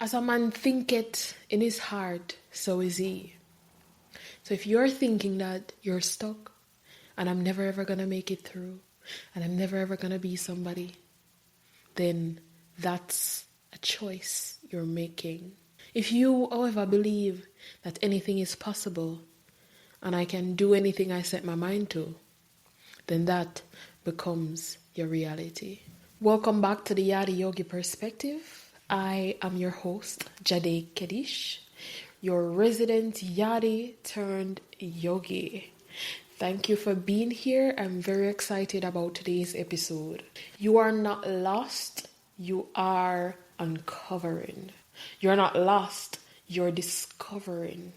As a man thinketh in his heart, so is he. So if you're thinking that you're stuck, and I'm never ever gonna make it through, and I'm never ever gonna be somebody, then that's a choice you're making. If you, however, believe that anything is possible, and I can do anything I set my mind to, then that becomes your reality. Welcome back to the Yardie Yogi Perspective. I am your host, Jahdea Kedeche, your resident Yardie turned yogi. Thank you for being here. I'm very excited about today's episode. You are not lost, you are uncovering. You're not lost, you're discovering.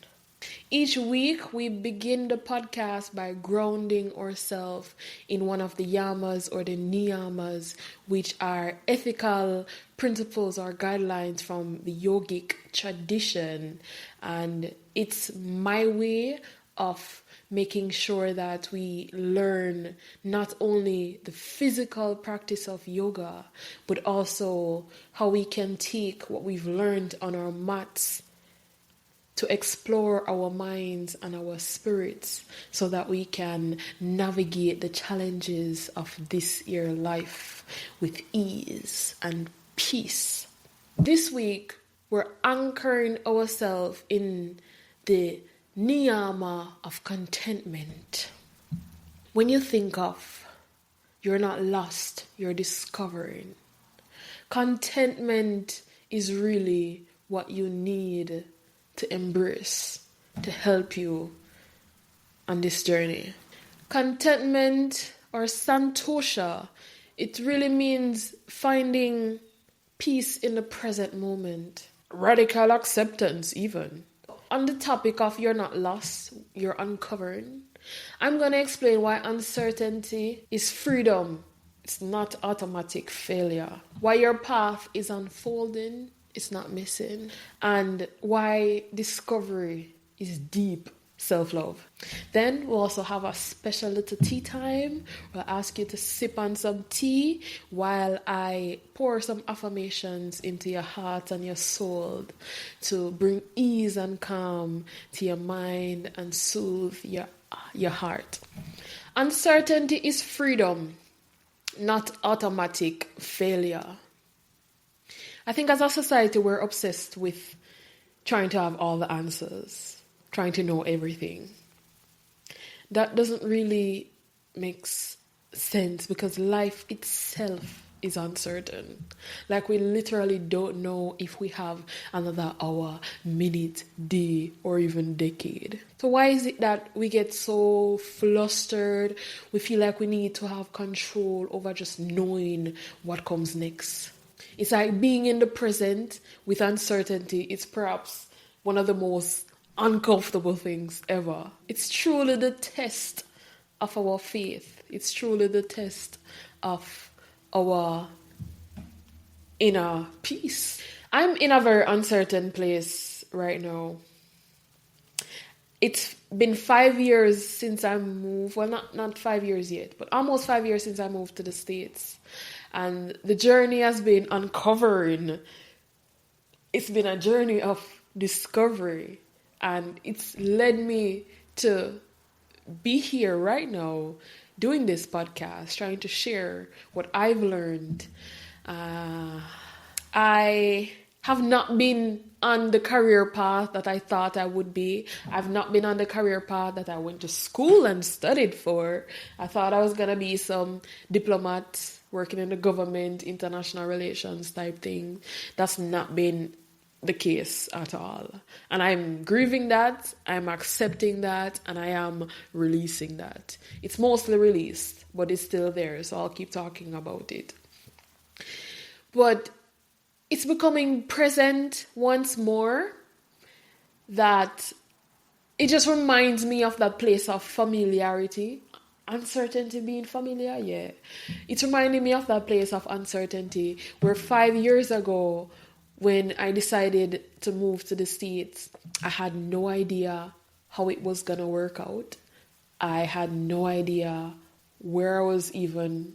Each week, we begin the podcast by grounding ourselves in one of the yamas or the niyamas, which are ethical principles or guidelines from the yogic tradition. And it's my way of making sure that we learn not only the physical practice of yoga, but also how we can take what we've learned on our mats to explore our minds and our spirits so that we can navigate the challenges of this here life with ease and peace. This week, we're anchoring ourselves in the niyama of contentment. When you think of you're not lost, you're discovering. Contentment is really what you need to embrace, to help you on this journey. Contentment or Santosha, it really means finding peace in the present moment. Radical acceptance even. On the topic of you're not lost, you're uncovering, I'm going to explain why uncertainty is freedom. It's not automatic failure. Why your path is unfolding, it's not missing. And why discovery is deep self-love. Then we'll also have a special little tea time. We'll ask you to sip on some tea while I pour some affirmations into your heart and your soul to bring ease and calm to your mind and soothe your heart. Uncertainty is freedom, not automatic failure. I think as a society, we're obsessed with trying to have all the answers, trying to know everything. That doesn't really make sense because life itself is uncertain. Like we literally don't know if we have another hour, minute, day, or even decade. So why is it that we get so flustered? We feel like we need to have control over just knowing what comes next. It's like being in the present with uncertainty. It's perhaps one of the most uncomfortable things ever. It's truly the test of our faith. It's truly the test of our inner peace. I'm in a very uncertain place right now. It's been 5 years since I moved. Well, not 5 years yet, but almost 5 years since I moved to the States. And the journey has been uncovering. It's been a journey of discovery. And it's led me to be here right now doing this podcast, trying to share what I've learned. I have not been on the career path that I thought I would be. I've not been on the career path that I went to school and studied for. I thought I was going to be some diplomat working in the government, international relations type thing. That's not been the case at all. And I'm grieving that, I'm accepting that, and I am releasing that. It's mostly released, but it's still there, so I'll keep talking about it. But it's becoming present once more, that it just reminds me of that place of familiarity. Uncertainty being familiar, yeah. It's reminding me of that place of uncertainty where 5 years ago, when I decided to move to the States, I had no idea how it was going to work out. I had no idea where I was even.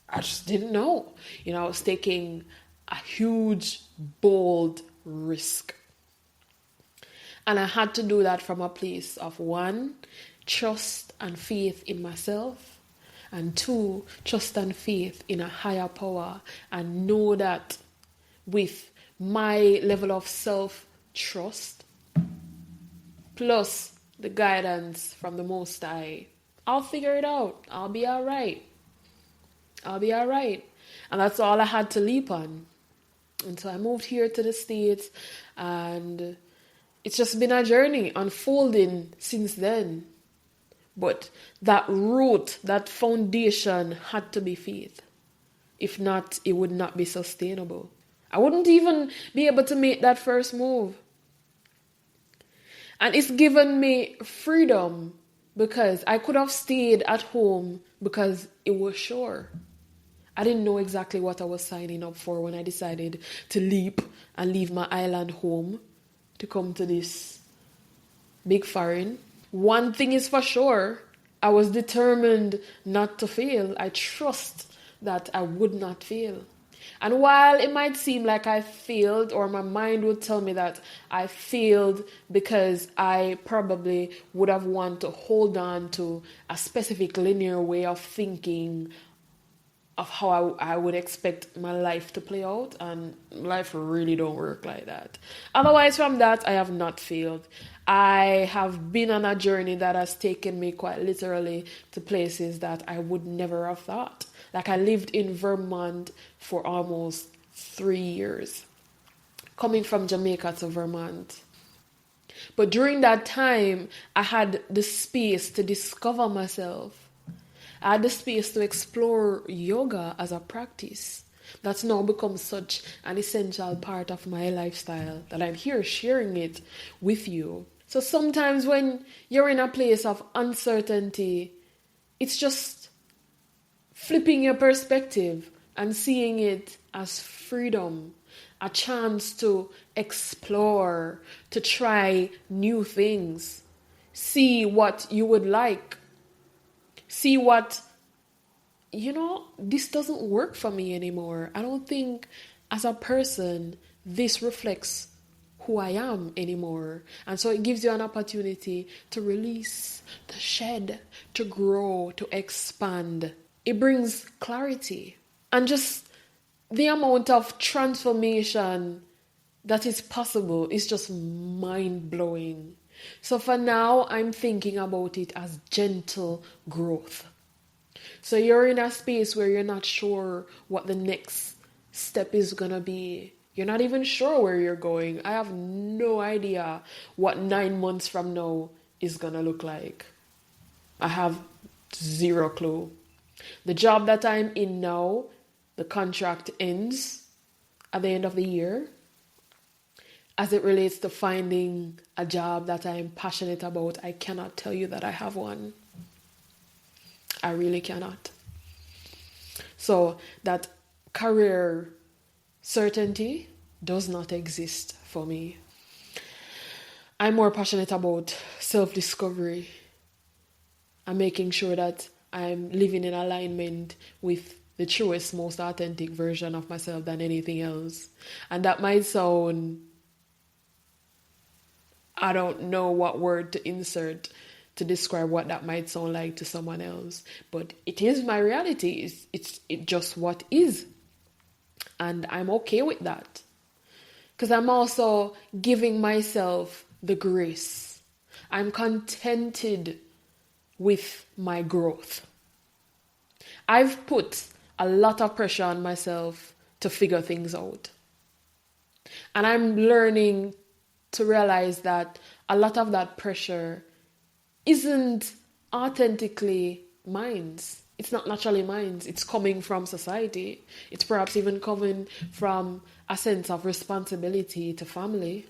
I just didn't know. I was taking a huge, bold risk. And I had to do that from a place of 1, trust and faith in myself, and 2, trust and faith in a higher power, and know that with my level of self-trust plus the guidance from the Most High, I'll figure it out. I'll be all right. And that's all I had to leap on. And so I moved here to the States, and it's just been a journey unfolding since then. But that root, that foundation had to be faith. If not, it would not be sustainable. I wouldn't even be able to make that first move. And it's given me freedom, because I could have stayed at home because it was sure. I didn't know exactly what I was signing up for when I decided to leap and leave my island home to come to this big foreign. One thing is for sure, I was determined not to fail. I trust that I would not fail. And while it might seem like I failed, or my mind would tell me that I failed because I probably would have wanted to hold on to a specific linear way of thinking of how I would expect my life to play out, and life really don't work like that. Otherwise, from that, I have not failed. I have been on a journey that has taken me quite literally to places that I would never have thought. Like, I lived in Vermont for almost 3 years, coming from Jamaica to Vermont. But during that time, I had the space to discover myself. I had the space to explore yoga as a practice that's now become such an essential part of my lifestyle that I'm here sharing it with you. So sometimes when you're in a place of uncertainty, it's just flipping your perspective and seeing it as freedom, a chance to explore, to try new things, see what you would like. See what, this doesn't work for me anymore. I don't think as a person, this reflects who I am anymore. And so it gives you an opportunity to release, to shed, to grow, to expand. It brings clarity. And just the amount of transformation that is possible is just mind-blowing. So for now, I'm thinking about it as gentle growth. So you're in a space where you're not sure what the next step is going to be. You're not even sure where you're going. I have no idea what 9 months from now is going to look like. I have zero clue. The job that I'm in now, the contract ends at the end of the year. As it relates to finding a job that I'm passionate about, I cannot tell you that I have one. I really cannot. So that career certainty does not exist for me. I'm more passionate about self-discovery and making sure that I'm living in alignment with the truest, most authentic version of myself than anything else. And that might sound, I don't know what word to insert to describe what that might sound like to someone else, but it is my reality. It's just what is. And I'm okay with that. Because I'm also giving myself the grace. I'm contented with my growth. I've put a lot of pressure on myself to figure things out. And I'm learning to realize that a lot of that pressure isn't authentically mine. It's not naturally mine. It's coming from society. It's perhaps even coming from a sense of responsibility to family.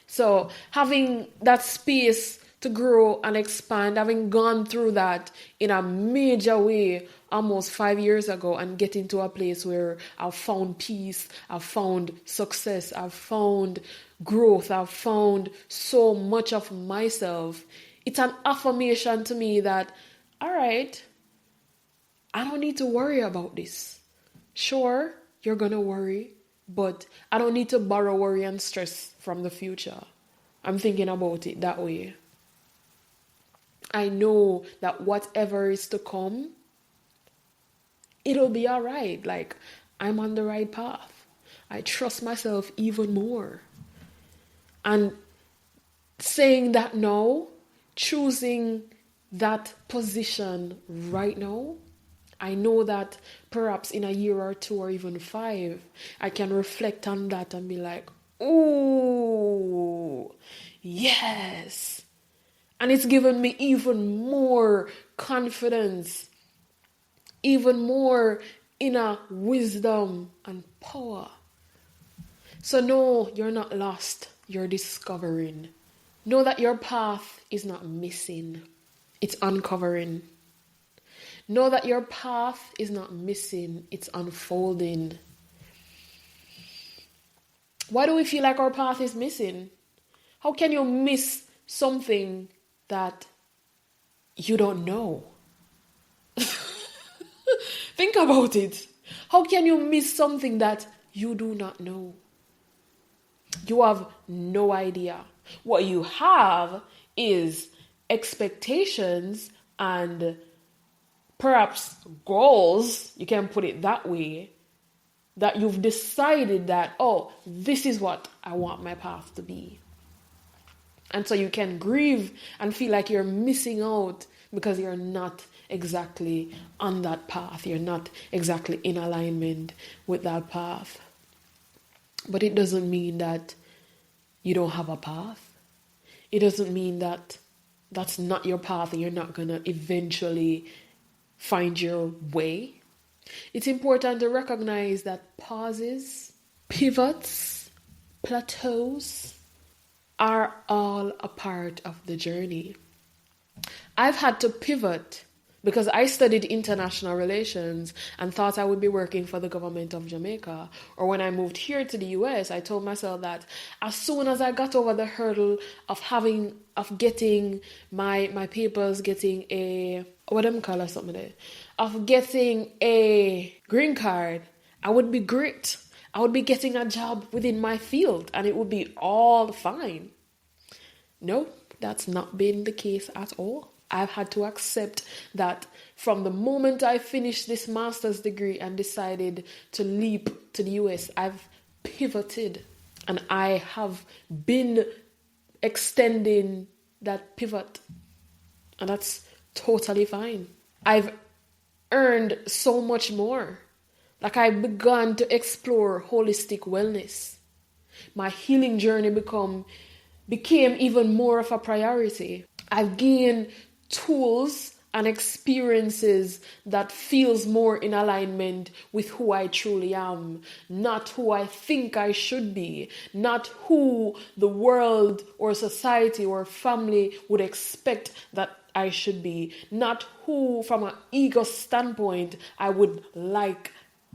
So having that space to grow and expand, having gone through that in a major way almost 5 years ago, and getting to a place where I've found peace, I've found success, I've found growth, I've found so much of myself. It's an affirmation to me that, all right, I don't need to worry about this. Sure, you're going to worry. but I don't need to borrow worry and stress from the future. I'm thinking about it that way. I know that whatever is to come, it'll be all right. Like, I'm on the right path. I trust myself even more. And saying that now, choosing that position right now, I know that perhaps in a year or 2 or even 5, I can reflect on that and be like, oh, yes. And it's given me even more confidence, even more inner wisdom and power. So no, you're not lost. You're discovering. Know that your path is not missing. It's uncovering. Know that your path is not missing. It's unfolding. Why do we feel like our path is missing? How can you miss something that you don't know? Think about it. How can you miss something that you do not know? You have no idea. What you have is expectations and perhaps goals, you can put it that way, that you've decided that, oh, this is what I want my path to be. And so you can grieve and feel like you're missing out because you're not exactly on that path. You're not exactly in alignment with that path. But it doesn't mean that you don't have a path. It doesn't mean that that's not your path and you're not going to eventually find your way. It's important to recognize that pauses, pivots, plateaus are all a part of the journey. I've had to pivot because I studied international relations and thought I would be working for the government of Jamaica. Or when I moved here to the US, I told myself that as soon as I got over the hurdle of getting my papers, getting a, of getting a green card, I would be great. I would be getting a job within my field and it would be all fine. No, that's not been the case at all. I've had to accept that from the moment I finished this master's degree and decided to leap to the US, I've pivoted and I have been extending that pivot. And that's totally fine. I've earned so much more. Like I've begun to explore holistic wellness. My healing journey became even more of a priority. I've gained tools and experiences that feels more in alignment with who I truly am, not who I think I should be, not who the world or society or family would expect that I should be, not who from an ego standpoint I would like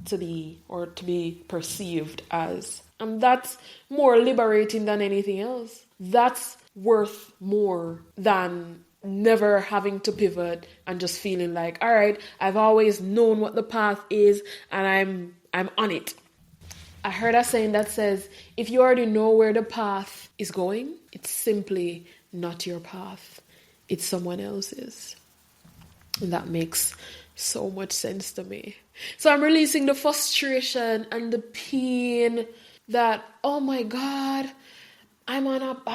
to be or to be perceived as. And that's more liberating than anything else. That's worth more than never having to pivot and just feeling like, all right, I've always known what the path is and I'm on it. I heard a saying that says, if you already know where the path is going, it's simply not your path. It's someone else's. And that makes so much sense to me. So I'm releasing the frustration and the pain that, oh my God, I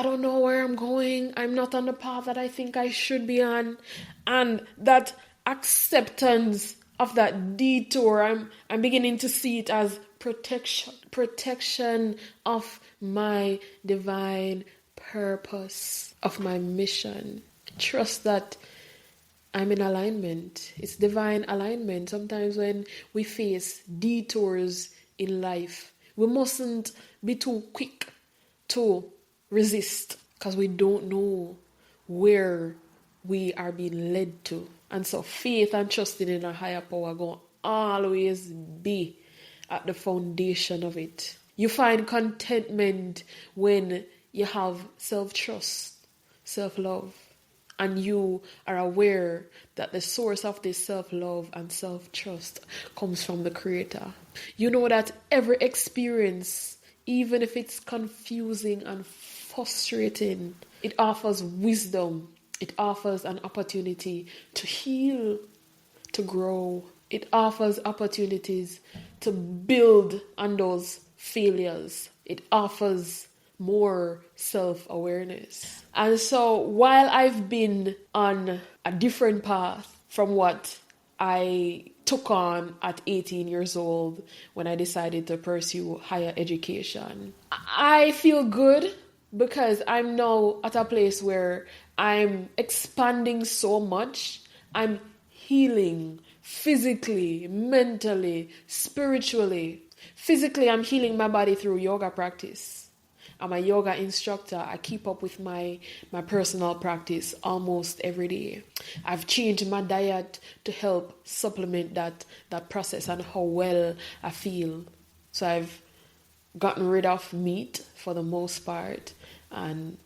don't know where I'm going. I'm not on the path that I think I should be on. And that acceptance of that detour, I'm beginning to see it as protection of my divine purpose, of my mission. Trust that I'm in alignment. It's divine alignment. Sometimes when we face detours in life, we mustn't be too quick to resist because we don't know where we are being led to. And so faith and trusting in a higher power are going to always be at the foundation of it. You find contentment when you have self-trust, self-love, and you are aware that the source of this self-love and self-trust comes from the Creator. You know that every experience, even if it's confusing and frustrating, it offers wisdom. It offers an opportunity to heal, to grow. It offers opportunities to build on those failures. It offers more self-awareness. And so while I've been on a different path from what I took on at 18 years old when I decided to pursue higher education, I feel good because I'm now at a place where I'm expanding so much. I'm healing physically, mentally, spiritually. Physically, I'm healing my body through yoga practice. I'm a yoga instructor. I keep up with my personal practice almost every day. I've changed my diet to help supplement that process and how well I feel. So I've gotten rid of meat for the most part, and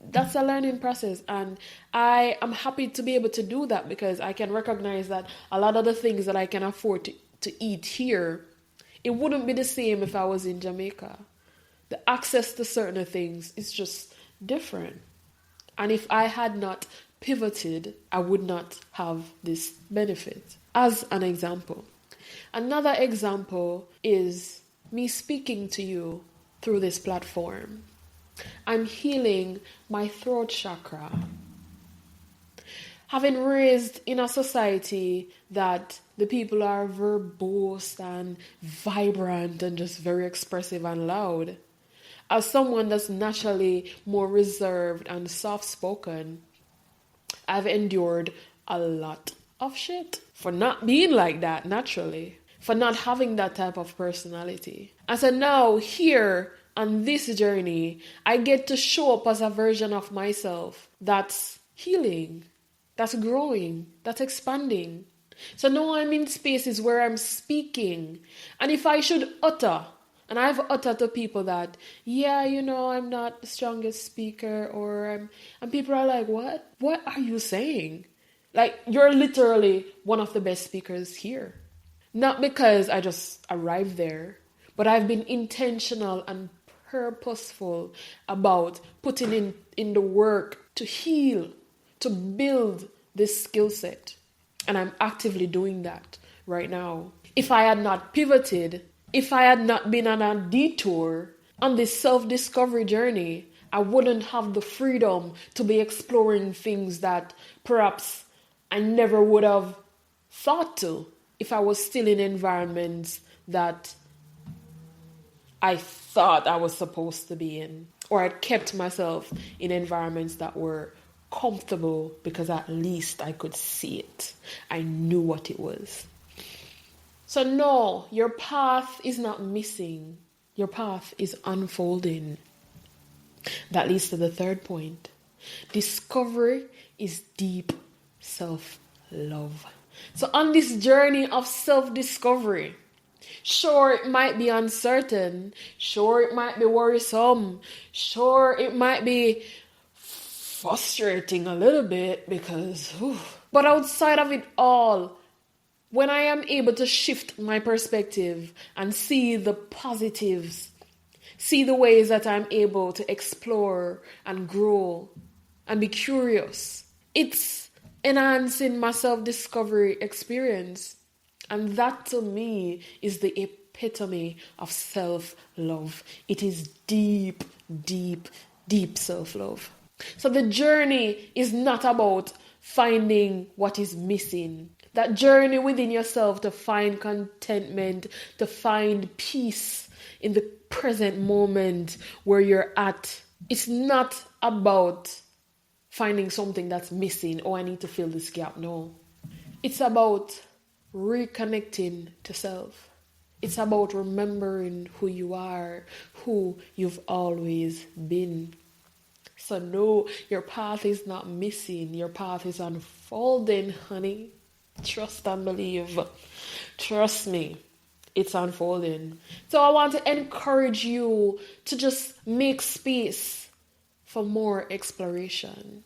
that's a learning process, and I am happy to be able to do that because I can recognize that a lot of the things that I can afford to eat here, it wouldn't be the same if I was in Jamaica. The access to certain things is just different. And if I had not pivoted, I would not have this benefit. As an example. Another example is me speaking to you through this platform. I'm healing my throat chakra. Having raised in a society that the people are verbose and vibrant and just very expressive and loud, as someone that's naturally more reserved and soft-spoken, I've endured a lot of shit for not being like that naturally, for not having that type of personality. And so now here on this journey, I get to show up as a version of myself that's healing, that's growing, that's expanding. So now I'm in spaces where I'm speaking. And if I should utter, and I've uttered to people that, yeah, I'm not the strongest speaker, and people are like, what? What are you saying? Like, you're literally one of the best speakers here. Not because I just arrived there, but I've been intentional and purposeful about putting in the work to heal, to build this skill set. And I'm actively doing that right now. If I had not pivoted, if I had not been on a detour on this self-discovery journey, I wouldn't have the freedom to be exploring things that perhaps I never would have thought to if I was still in environments that I thought I was supposed to be in. Or I kept myself in environments that were comfortable because at least I could see it. I knew what it was. So no, your path is not missing. Your path is unfolding. That leads to the third point. Discovery is deep self-love. So on this journey of self-discovery, sure, it might be uncertain. Sure, it might be worrisome. Sure, it might be frustrating a little bit because, but outside of it all, when I am able to shift my perspective and see the positives, see the ways that I'm able to explore and grow and be curious, it's enhancing my self-discovery experience. And that to me is the epitome of self-love. It is deep, deep, deep self-love. So the journey is not about finding what is missing. That journey within yourself to find contentment, to find peace in the present moment where you're at. It's not about finding something that's missing. Oh, I need to fill this gap. No. It's about reconnecting to self. It's about remembering who you are, who you've always been. So no, your path is not missing. Your path is unfolding, honey. Trust and believe. Trust me, it's unfolding. So I want to encourage you to just make space for more exploration,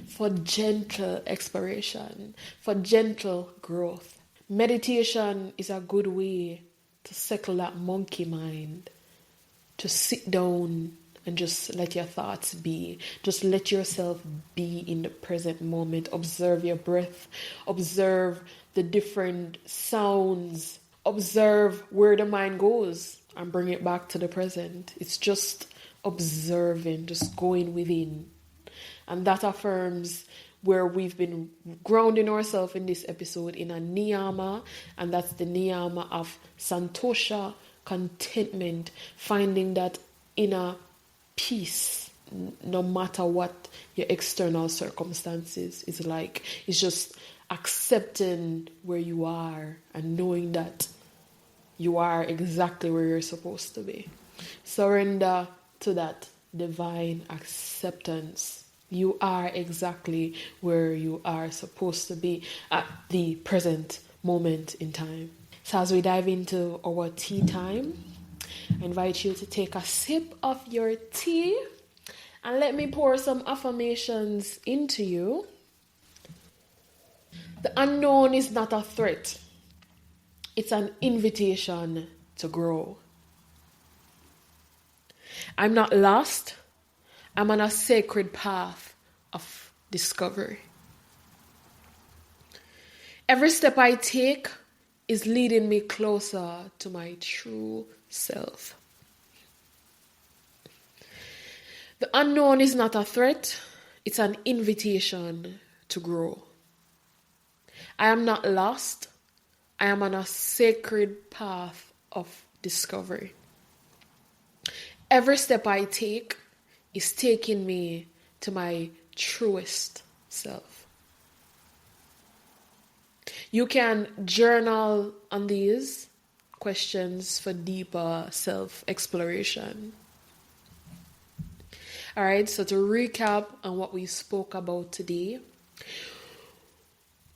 for gentle exploration, for gentle growth. Meditation is a good way to settle that monkey mind, to sit down and just let your thoughts be. Just let yourself be in the present moment. Observe your breath. Observe the different sounds. Observe where the mind goes and bring it back to the present. It's just observing, just going within. And that affirms where we've been grounding ourselves in this episode in a niyama, and that's the niyama of Santosha, contentment, finding that inner peace, no matter what your external circumstances is like. It's just accepting where you are and knowing that you are exactly where you're supposed to be. Surrender to that divine acceptance. You are exactly where you are supposed to be at the present moment in time. So as we dive into our tea time, I invite you to take a sip of your tea and let me pour some affirmations into you. The unknown is not a threat. It's an invitation to grow. I'm not lost. I'm on a sacred path of discovery. Every step I take is leading me closer to my true self. The unknown is not a threat. It's an invitation to grow. I am not lost. I am on a sacred path of discovery. Every step I take is taking me to my truest self. You can journal on these questions for deeper self-exploration. All right, so to recap on what we spoke about today,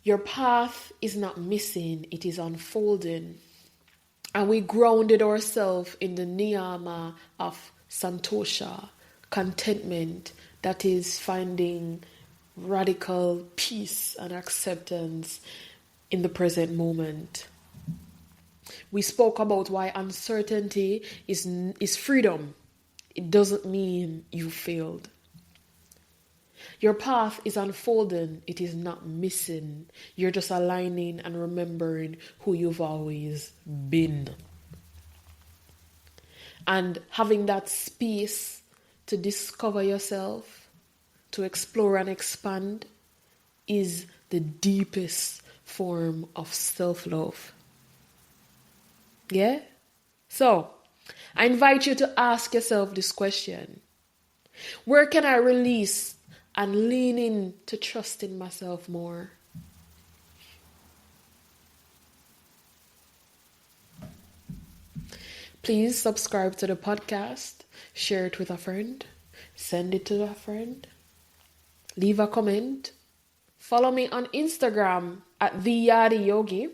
your path is not missing, it is unfolding. And we grounded ourselves in the niyama of Santosha, contentment, that is finding radical peace and acceptance in the present moment. We spoke about why uncertainty is freedom. It doesn't mean you failed. Your path is unfolding. It is not missing. You're just aligning and remembering who you've always been. And having that space to discover yourself, to explore and expand, is the deepest form of self-love. Yeah? So, I invite you to ask yourself this question. Where can I release and lean in to trusting myself more? Please subscribe to the podcast, share it with a friend, send it to a friend, leave a comment, follow me on Instagram at the Yardie Yogi.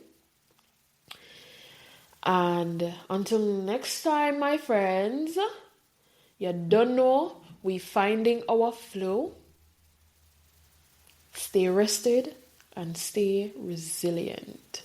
And until next time, my friends, you don't know, we finding our flow. Stay rested and stay resilient.